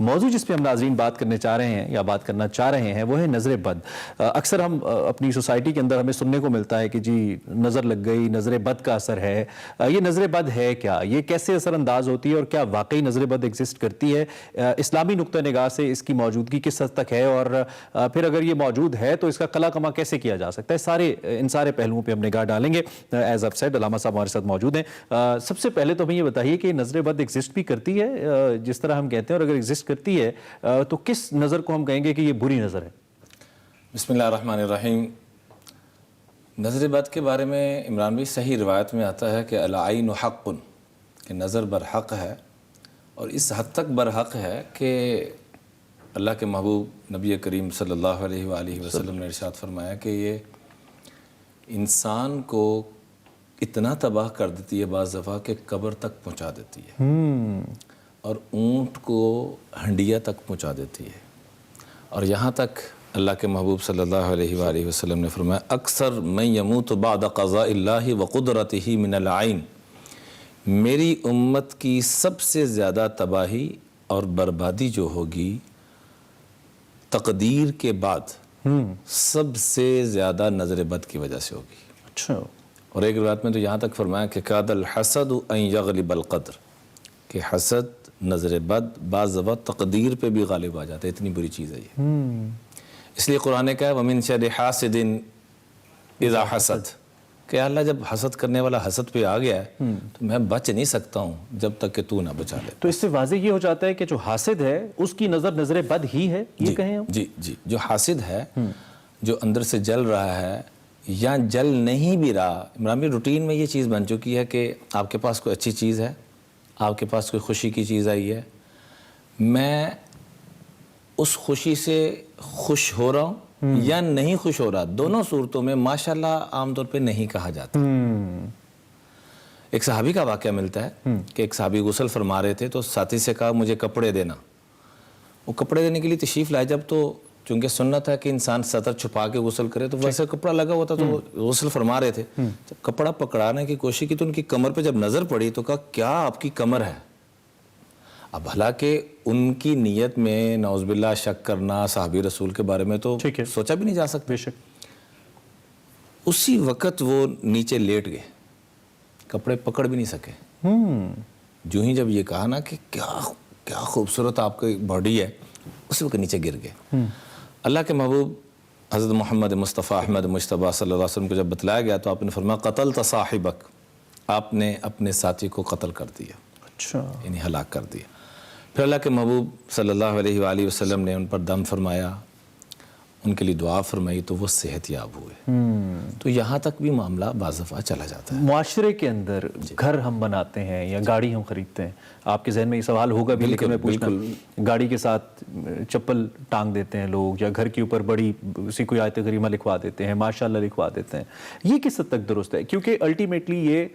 موضوع جس پہ ہم ناظرین بات کرنے چاہ رہے ہیں یا بات کرنا چاہ رہے ہیں وہ ہے نظر بد. اکثر ہم اپنی سوسائٹی کے اندر ہمیں سننے کو ملتا ہے کہ جی نظر لگ گئی, نظر بد کا اثر ہے. یہ نظر بد ہے کیا, یہ کیسے اثر انداز ہوتی ہے, اور کیا واقعی نظر بد ایگزسٹ کرتی ہے؟ اسلامی نقطہ نگاہ سے اس کی موجودگی کس حد تک ہے, اور پھر اگر یہ موجود ہے تو اس کا قلع کما کیسے کیا جا سکتا ہے؟ ان سارے پہلوؤں پہ ہم نگاہ ڈالیں گے. ایز اپ سیڈ علامہ صاحب ہمارے ساتھ موجود ہیں. سب سے پہلے تو ہمیں یہ بتائیے کہ نظر بد ایگزسٹ بھی کرتی ہے جس طرح ہم کہتے ہیں, اور اگر ایگزسٹ کرتی ہے تو کس نظر کو ہم کہیں گے کہ یہ بری نظر ہے؟ بسم اللہ الرحمن الرحیم. نظر بد کے بارے میں عمران بھائی صحیح روایت میں آتا ہے کہ العین حق, کہ نظر برحق ہے, اور اس حد تک برحق ہے کہ اللہ کے محبوب نبی کریم صلی اللہ علیہ وآلہ وسلم نے ارشاد فرمایا کہ یہ انسان کو اتنا تباہ کر دیتی ہے بعض دفعہ کہ قبر تک پہنچا دیتی ہے, اور اونٹ کو ہنڈیا تک پہنچا دیتی ہے. اور یہاں تک اللہ کے محبوب صلی اللہ علیہ وآلہ وسلم نے فرمایا اکثر من یموت بعد قضاء اللہ وقدرتہ من العین, میری امت کی سب سے زیادہ تباہی اور بربادی جو ہوگی تقدیر کے بعد سب سے زیادہ نظر بد کی وجہ سے ہوگی. اچھا. اور ایک روایت میں تو یہاں تک فرمایا کہ کاد الحسد ان یغلب القدر, کہ حسد نظر بد بعض وقت تقدیر پہ بھی غالب آ جاتا ہے. اتنی بری چیز ہے یہ. اس لیے قرآن کہا وَمِن شَرِّ حَاسِدٍ اِذَا حَسَد, کہ اللہ جب حسد کرنے والا حسد پہ آ گیا ہے تو میں بچ نہیں سکتا ہوں جب تک کہ تو نہ بچا لے. تو اس سے واضح یہ ہو جاتا ہے کہ جو حاسد ہے اس کی نظر بد ہی ہے, یہ کہیں ہم؟ جی, جو حاسد ہے, جو اندر سے جل رہا ہے یا جل نہیں بھی رہا. عمران بھائی روٹین میں یہ چیز بن چکی ہے کہ آپ کے پاس کوئی اچھی چیز ہے, آپ کے پاس کوئی خوشی کی چیز آئی ہے, میں اس خوشی سے خوش ہو رہا ہوں یا نہیں خوش ہو رہا, دونوں صورتوں میں ماشاءاللہ عام طور پہ نہیں کہا جاتا. ایک صحابی کا واقعہ ملتا ہے کہ ایک صحابی غسل فرما رہے تھے تو ساتھی سے کہا مجھے کپڑے دینا. وہ کپڑے دینے کے لیے تشریف لائے جب, تو چونکہ سنت ہے کہ انسان سطر چھپا کے غسل کرے, تو ویسے کپڑا لگا ہوا تھا تو وہ غسل فرما رہے تھے. جب کپڑا پکڑانے کی کوشش کی تو ان کی کمر پہ جب نظر پڑی تو کہا کیا آپ کی کمر ہے. اب حالانکہ ان کی نیت میں نعوذ باللہ شک کرنا صحابی رسول کے بارے میں تو سوچا بھی نہیں جا سکتا. بے شک. اسی وقت وہ نیچے لیٹ گئے, کپڑے پکڑ بھی نہیں سکے. جو ہی جب یہ کہا نا کہ کیا خوبصورت آپ کی باڈی ہے, اسی وقت نیچے گر گئے. اللہ کے محبوب حضرت محمد مصطفیٰ احمد مجتبیٰ صلی اللہ علیہ وسلم کو جب بتلایا گیا تو آپ نے فرمایا قتلت صاحبک, آپ نے اپنے ساتھی کو قتل کر دیا. اچھا. یعنی ہلاک کر دیا. پھر اللہ کے محبوب صلی اللہ علیہ وآلہ وسلم نے ان پر دم فرمایا, ان کے لیے دعا فرمائی تو وہ صحت یاب ہوئے. تو یہاں تک بھی معاملہ بعض دفعہ چلا جاتا ہے. معاشرے کے اندر گھر ہم بناتے ہیں یا گاڑی ہم خریدتے ہیں, آپ کے ذہن میں یہ سوال ہوگا بھی, لیکن میں پوچھتا ہوں, گاڑی کے ساتھ چپل ٹانگ دیتے ہیں لوگ, یا گھر کے اوپر بڑی سی کوئی آیت کریمہ لکھوا دیتے ہیں, ماشاءاللہ لکھوا دیتے ہیں. یہ کس حد تک درست ہے؟ کیونکہ الٹیمیٹلی یہ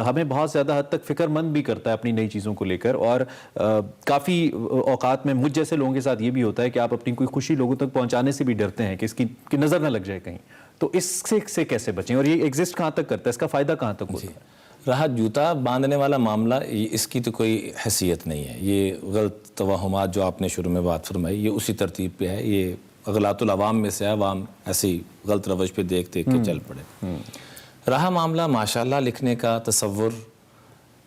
ہمیں بہت زیادہ حد تک فکر مند بھی کرتا ہے اپنی نئی چیزوں کو لے کر, اور کافی اوقات میں مجھ جیسے لوگوں کے ساتھ یہ بھی ہوتا ہے کہ آپ اپنی کوئی خوشی لوگوں تک پہنچانے سے بھی ڈرتے ہیں کہ اس کی نظر نہ لگ جائے کہیں. تو اس سے کیسے بچیں, اور یہ ایگزسٹ کہاں تک کرتا ہے, اس کا فائدہ کہاں تک ہوتا ہے؟ رہا جوتا باندھنے والا معاملہ, اس کی تو کوئی حیثیت نہیں ہے. یہ غلط توہمات جو آپ نے شروع میں بات فرمائی یہ اسی ترتیب پہ ہے. یہ اغلاط العوام میں سے ہے, عوام ایسی غلط روش پہ دیکھ کے چل پڑے. رہا معاملہ ماشاءاللہ لکھنے کا تصور,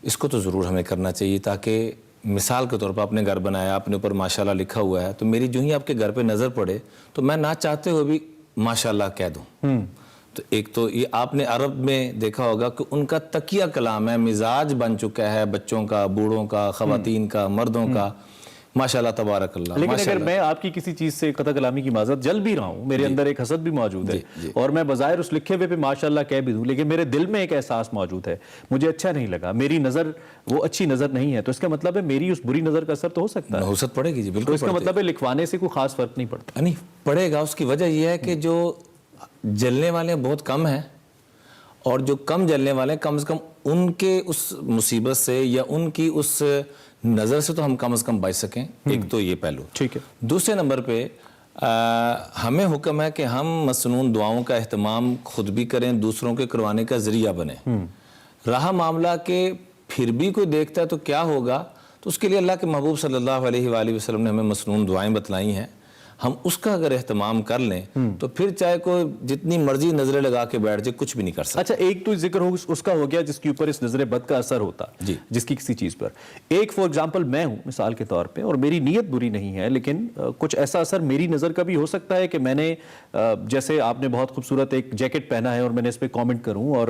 اس کو تو ضرور ہمیں کرنا چاہیے, تاکہ مثال کے طور پر آپ نے گھر بنایا, آپ نے اوپر ماشاءاللہ لکھا ہوا ہے, تو میری جو ہی آپ کے گھر پہ نظر پڑے تو میں نہ چاہتے ہوئے بھی ماشاءاللہ کہہ دوں. تو ایک تو یہ آپ نے عرب میں دیکھا ہوگا کہ ان کا تکیہ کلام ہے, مزاج بن چکا ہے بچوں کا, بوڑھوں کا, خواتین کا, مردوں کا, ماشاءاللہ تبارک اللہ. لیکن اگر میں آپ کی کسی چیز سے قطع کلامی کی معذرت جل بھی رہا ہوں, میرے اندر ایک حسد بھی موجود ہے, اور میں بظاہر اس لکھے ہوئے پہ ماشاءاللہ کہہ بھی دوں, لیکن میرے دل میں ایک احساس موجود ہے, مجھے اچھا نہیں لگا, میری نظر وہ اچھی نظر نہیں ہے, تو اس کا مطلب ہے میری اس بری نظر کا اثر تو ہو سکتا ہے. نحوست پڑے گی. جی بالکل. تو اس کا مطلب ہے لکھوانے سے کوئی خاص فرق نہیں پڑتا. نہیں پڑے گا. اس کی وجہ یہ ہے کہ جو جلنے والے بہت کم ہیں, اور جو کم جلنے والے کم از کم ان کے اس مصیبت سے یا ان کی اس نظر سے تو ہم کم از کم بچ سکیں. ایک تو یہ پہلو. ٹھیک ہے. دوسرے نمبر پہ ہمیں حکم ہے کہ ہم مسنون دعاؤں کا اہتمام خود بھی کریں, دوسروں کے کروانے کا ذریعہ بنیں. رہا معاملہ کہ پھر بھی کوئی دیکھتا ہے تو کیا ہوگا, تو اس کے لیے اللہ کے محبوب صلی اللہ علیہ وآلہ وسلم نے ہمیں مسنون دعائیں بتلائی ہیں. ہم اس کا اگر اہتمام کر لیں تو پھر چاہے کوئی جتنی مرضی نظریں لگا کے بیٹھ جائے کچھ بھی نہیں کر سکتا. اچھا ایک تو ذکر ہو اس کا ہو گیا جس کے اوپر اس نظر بد کا اثر ہوتا جی. جس کی کسی چیز پر. ایک فار ایگزامپل میں ہوں مثال کے طور پہ اور میری نیت بری نہیں ہے لیکن کچھ ایسا اثر میری نظر کا بھی ہو سکتا ہے کہ میں نے جیسے آپ نے بہت خوبصورت ایک جیکٹ پہنا ہے اور میں نے اس پہ کامنٹ کروں اور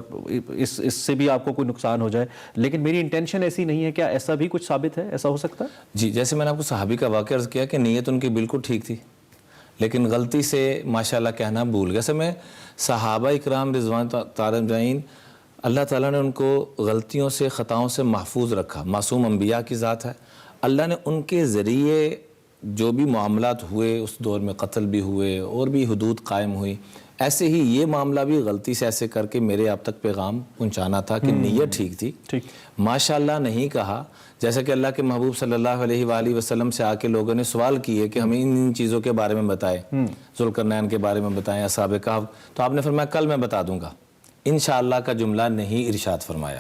اس سے بھی آپ کو کوئی نقصان ہو جائے لیکن میری انٹینشن ایسی نہیں ہے. کیا ایسا بھی کچھ ثابت ہے, ایسا ہو سکتا ہے؟ جی جیسے میں نے آپ کو صحابی کا واقعہ عرض کیا کہ نیت ان کی بالکل ٹھیک تھی لیکن غلطی سے ماشاءاللہ کہنا بھول گیا. ایسے میں صحابہ اکرام رضوان تعالی اجمعین اللہ تعالیٰ نے ان کو غلطیوں سے خطاؤں سے محفوظ رکھا. معصوم انبیاء کی ذات ہے. اللہ نے ان کے ذریعے جو بھی معاملات ہوئے اس دور میں قتل بھی ہوئے اور بھی حدود قائم ہوئی, ایسے ہی یہ معاملہ بھی غلطی سے ایسے کر کے میرے آپ تک پیغام پہنچانا تھا کہ نیت ٹھیک تھی. ماشاءاللہ نہیں کہا. جیسا کہ اللہ کے محبوب صلی اللہ علیہ وآلہ وسلم سے آ کے لوگوں نے سوال کیے کہ ہمیں ان چیزوں کے بارے میں بتائیں, ذوالقرنین کے بارے میں بتائیں, اصحاب کہف. تو آپ نے فرمایا کل میں بتا دوں گا. انشاءاللہ کا جملہ نہیں ارشاد فرمایا.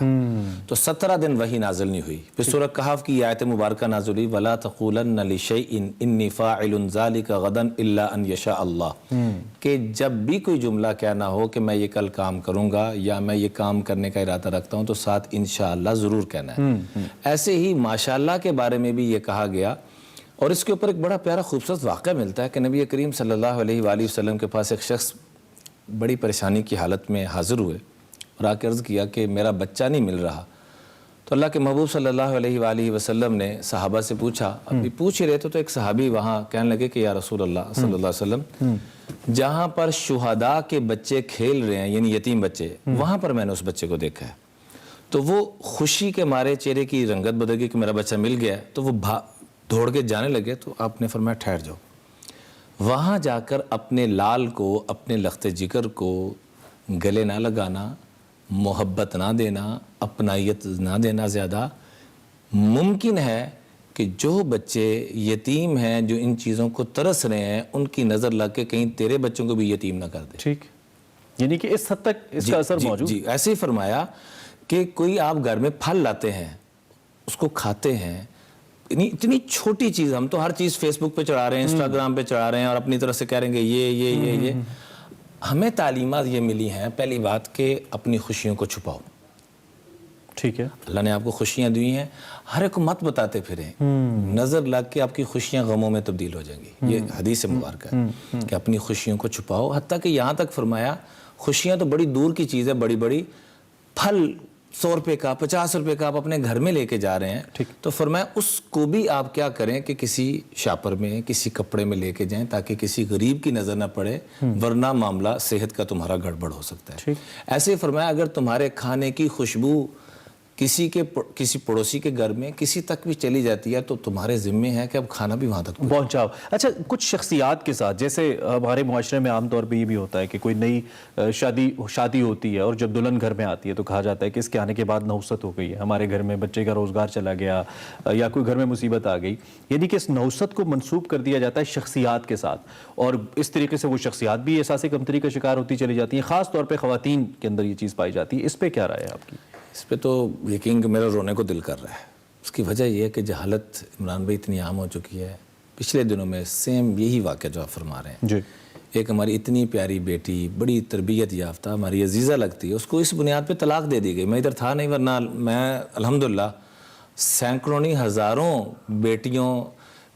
تو 17 دن وحی نازل نہیں ہوئی. پھر سورہ کہف کی آیت مبارکہ نازل ہوئی وَلَا تَقُولَنَّ لِشَيْءٍ إِنِّي فَاعِلٌ ذَلِكَ غَدًا إِلَّا أَن يَشَاءَ اللَّهُ, کہ جب بھی کوئی جملہ کہنا ہو کہ میں یہ کل کام کروں گا یا میں یہ کام کرنے کا ارادہ رکھتا ہوں تو ساتھ انشاءاللہ ضرور کہنا ہے. ایسے ہی ماشاءاللہ کے بارے میں بھی یہ کہا گیا. اور اس کے اوپر ایک بڑا پیارا خوبصورت واقعہ ملتا ہے کہ نبی کریم صلی اللہ علیہ وآلہ وسلم کے پاس ایک شخص بڑی پریشانی کی حالت میں حاضر ہوئے اور آ کے عرض کیا کہ میرا بچہ نہیں مل رہا. تو اللہ کے محبوب صلی اللہ علیہ وآلہ وسلم نے صحابہ سے پوچھا. ابھی پوچھ ہی رہے تھے تو ایک صحابی وہاں کہنے لگے کہ یا رسول اللہ صلی اللہ علیہ وسلم, جہاں پر شہداء کے بچے کھیل رہے ہیں یعنی یتیم بچے, وہاں پر میں نے اس بچے کو دیکھا ہے. تو وہ خوشی کے مارے چہرے کی رنگت بدل گئی کہ میرا بچہ مل گیا. تو وہ دوڑ کے جانے لگے. تو آپ نے فرمایا ٹھہر جاؤ. وہاں جا کر اپنے لال کو, اپنے لخت جگر کو گلے نہ لگانا, محبت نہ دینا, اپنائیت نہ دینا زیادہ. ممکن ہے کہ جو بچے یتیم ہیں جو ان چیزوں کو ترس رہے ہیں ان کی نظر لگ کے کہیں تیرے بچوں کو بھی یتیم نہ کر دے. ٹھیک, یعنی کہ اس حد تک اس کا اثر موجود. جی ایسے ہی فرمایا کہ کوئی آپ گھر میں پھل لاتے ہیں, اس کو کھاتے ہیں, اتنی چھوٹی چیز, ہم تو ہر چیز فیس بک پہ چڑھا رہے ہیں, انسٹاگرام پہ چڑھا رہے ہیں اور اپنی طرف سے کہہ رہے ہیں کہ یہ ہمیں تعلیمات یہ ملی ہیں. پہلی بات کہ اپنی خوشیوں کو چھپاؤ. ٹھیک ہے, اللہ نے آپ کو خوشیاں دی ہیں, ہر ایک کو مت بتاتے پھریں. نظر لگ کے آپ کی خوشیاں غموں میں تبدیل ہو جائیں گی. یہ حدیث مبارکہ ہے کہ اپنی خوشیوں کو چھپاؤ. حتیٰ کہ یہاں تک فرمایا خوشیاں تو بڑی دور کی چیز ہے, بڑی بڑی پھل 100 روپے کا 50 روپے کا آپ اپنے گھر میں لے کے جا رہے ہیں, تو فرمایا اس کو بھی آپ کیا کریں کہ کسی شاپر میں کسی کپڑے میں لے کے جائیں تاکہ کسی غریب کی نظر نہ پڑے, ورنہ معاملہ صحت کا تمہارا گڑبڑ ہو سکتا ہے. ایسے ہی فرمایا اگر تمہارے کھانے کی خوشبو کسی پڑوسی کے گھر میں کسی تک بھی چلی جاتی ہے تو تمہارے ذمے ہے کہ اب کھانا بھی وہاں تک پہنچاؤ. اچھا کچھ شخصیات کے ساتھ, جیسے ہمارے معاشرے میں عام طور پہ یہ بھی ہوتا ہے کہ کوئی نئی شادی ہوتی ہے اور جب دلہن گھر میں آتی ہے تو کہا جاتا ہے کہ اس کے آنے کے بعد نحوست ہو گئی ہے, ہمارے گھر میں بچے کا روزگار چلا گیا یا کوئی گھر میں مصیبت آ گئی. یعنی کہ اس نحوست کو منسوب کر دیا جاتا ہے شخصیات کے ساتھ, اور اس طریقے سے وہ شخصیات بھی احساس کمتری کا شکار ہوتی چلی جاتی ہیں. خاص طور پہ خواتین کے اندر یہ چیز پائی جاتی ہے. اس پہ کیا رائے ہے آپ کی؟ اس پہ تو یقین کہ میرا رونے کو دل کر رہا ہے. اس کی وجہ یہ ہے کہ جہالت عمران بھائی اتنی عام ہو چکی ہے. پچھلے دنوں میں سیم یہی واقعہ جو آپ فرما رہے ہیں, ایک ہماری اتنی پیاری بیٹی, بڑی تربیت یافتہ, ہماری عزیزہ لگتی ہے, اس کو اس بنیاد پہ طلاق دے دی گئی. میں ادھر تھا نہیں, ورنہ میں الحمدللہ سینکڑوں نہیں ہزاروں بیٹیوں,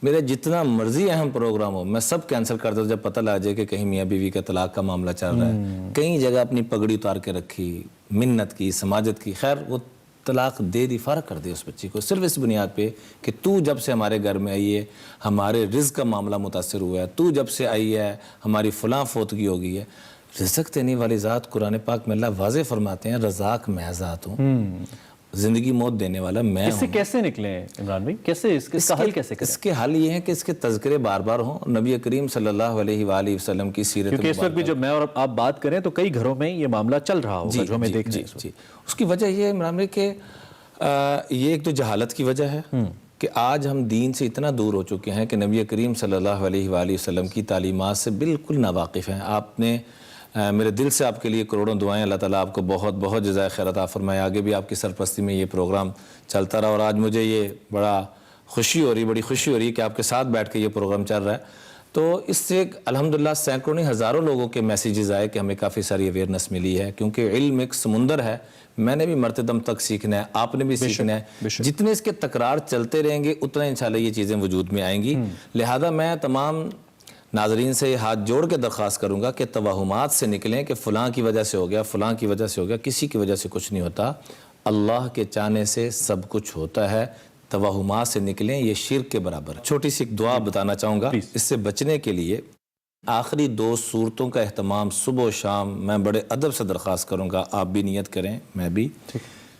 میرے جتنا مرضی اہم پروگرام ہو میں سب کینسل کر دوں جب پتہ لگ جائے کہ کہیں میاں بیوی کا طلاق کا معاملہ چل رہا ہے. کئی جگہ اپنی پگڑی اتار کے رکھی, منت کی, سماجت کی, خیر وہ طلاق دے دی, فارغ کر دی اس بچی کو, صرف اس بنیاد پہ کہ تو جب سے ہمارے گھر میں آئی ہے ہمارے رزق کا معاملہ متاثر ہوا ہے, تو جب سے آئی ہے ہماری فلاں فوتگی ہو گئی ہے. رزق دینے والی ذات قرآن پاک میں اللہ واضح فرماتے ہیں رزاق میں ذات ہوں, زندگی موت دینے والا میں ہوں. اس سے کیسے نکلیں عمران بھائی, کیسے اس کا حل کیسے کریں؟ اس کے حل یہ ہے کہ اس کے تذکرے بار بار ہوں, نبی کریم صلی اللہ علیہ وآلہ وسلم کی سیرت کیونکہ اس وقت بھی جب میں اور آپ بات کریں تو کئی گھروں میں یہ معاملہ چل رہا ہوگا جو ہمیں دیکھ رہے ہیں. جی اس کی وجہ یہ ہے عمران بھائی کہ یہ ایک تو جہالت کی وجہ ہے کہ آج ہم دین سے اتنا دور ہو چکے ہیں کہ نبی کریم صلی اللہ علیہ وآلہ وسلم کی تعلیمات سے بالکل ناواقف ہیں. آپ نے میرے دل سے آپ کے لیے کروڑوں دعائیں, اللہ تعالیٰ آپ کو بہت بہت جزائے خیر عطا فرمائے. آگے بھی آپ کی سرپرستی میں یہ پروگرام چلتا رہا, اور آج مجھے یہ بڑا خوشی ہو رہی ہے، بڑی خوشی ہو رہی ہے کہ آپ کے ساتھ بیٹھ کے یہ پروگرام چل رہا ہے۔ تو اس سے الحمدللہ سینکڑوں نہیں ہزاروں لوگوں کے میسیجز آئے کہ ہمیں کافی ساری اویئرنیس ملی ہے، کیونکہ علم ایک سمندر ہے، میں نے بھی مرتے دم تک سیکھنا ہے، آپ نے بھی سیکھنا ہے، جتنے اس کے تکرار چلتے رہیں گے اتنا انشاءاللہ یہ چیزیں وجود میں آئیں گی۔ لہذا میں تمام ناظرین سے ہاتھ جوڑ کے درخواست کروں گا کہ توہمات سے نکلیں کہ فلاں کی وجہ سے ہو گیا، فلاں کی وجہ سے ہو گیا، کسی کی وجہ سے کچھ نہیں ہوتا، اللہ کے چاہنے سے سب کچھ ہوتا ہے۔ توہمات سے نکلیں، یہ شرک کے برابر ہے۔ چھوٹی سی ایک دعا بتانا چاہوں گا اس سے بچنے کے لیے۔ آخری 2 صورتوں کا اہتمام صبح و شام میں بڑے ادب سے درخواست کروں گا، آپ بھی نیت کریں، میں بھی۔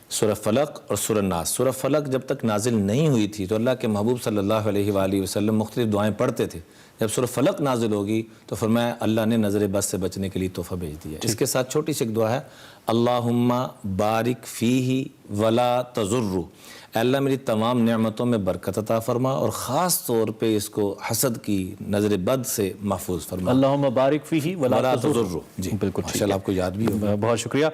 سورہ فلق اور سورہ ناس۔ سورہ فلق جب تک نازل نہیں ہوئی تھی تو اللہ کے محبوب صلی اللہ علیہ وآلہ وسلم مختلف دعائیں پڑھتے تھے۔ جب سورہ فلق نازل ہوگی تو فرمایا اللہ نے نظر بد سے بچنے کے لیے تحفہ بھیج دیا۔ اس کے ساتھ چھوٹی سی ایک دعا ہے، اللہم بارک فیہ ولا تضر، اے اللہ میری تمام نعمتوں میں برکت عطا فرما اور خاص طور پہ اس کو حسد کی نظر بد سے محفوظ فرما۔ اللہم بارک فیہ ولا تضر۔ جی بالکل ماشاءاللہ، آپ کو یاد بھی ہوگا۔ بہت شکریہ۔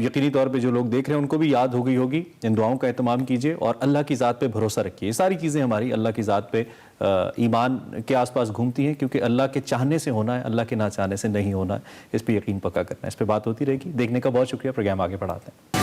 یقینی طور پہ جو لوگ دیکھ رہے ہیں ان کو بھی یاد ہو گئی ہوگی، ان دعاؤں کا اہتمام کیجئے اور اللہ کی ذات پہ بھروسہ رکھیے۔ یہ ساری چیزیں ہماری اللہ کی ذات پہ ایمان کے آس پاس گھومتی ہیں، کیونکہ اللہ کے چاہنے سے ہونا ہے، اللہ کے نہ چاہنے سے نہیں ہونا ہے۔ اس پہ یقین پکا کرنا ہے، اس پہ بات ہوتی رہے گی۔ دیکھنے کا بہت شکریہ، پروگرام آگے بڑھاتے ہیں۔